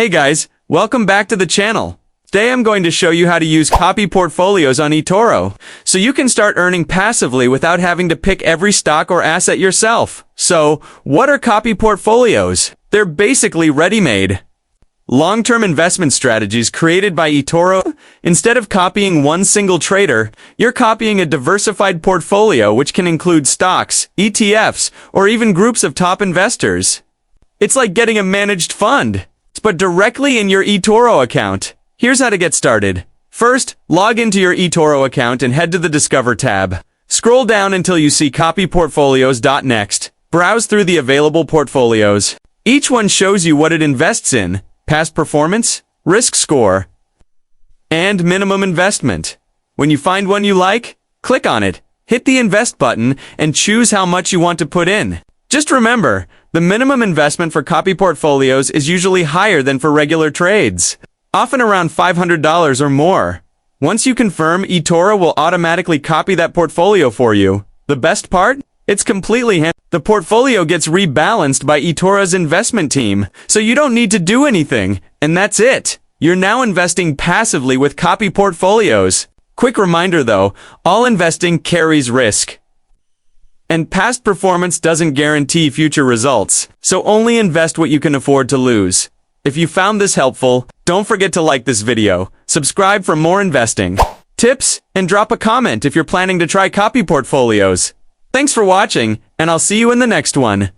Hey guys, welcome back to the channel. Today I'm going to show you how to use CopyPortfolios on eToro, so you can start earning passively without having to pick every stock or asset yourself. So, what are CopyPortfolios? They're basically ready-made long-term investment strategies created by eToro. Instead of copying one single trader, you're copying a diversified portfolio which can include stocks, ETFs, or even groups of top investors. It's like getting a managed fund, but directly in your eToro account. Here's how to get started. First, log into your eToro account and head to the Discover tab. Scroll down until you see CopyPortfolios.next. Browse through the available portfolios. Each one shows you what it invests in, past performance, risk score, and minimum investment. When you find one you like, click on it, hit the Invest button, and choose how much you want to put in. Just remember, the minimum investment for CopyPortfolios is usually higher than for regular trades, often around $500 or more. Once you confirm, eToro will automatically copy that portfolio for you. The best part? It's completely handled. The portfolio gets rebalanced by eToro's investment team, so you don't need to do anything, and that's it. You're now investing passively with CopyPortfolios. Quick reminder though, all investing carries risk, and past performance doesn't guarantee future results, so only invest what you can afford to lose. If you found this helpful, don't forget to like this video, subscribe for more investing tips, and drop a comment if you're planning to try CopyPortfolios. Thanks for watching, and I'll see you in the next one.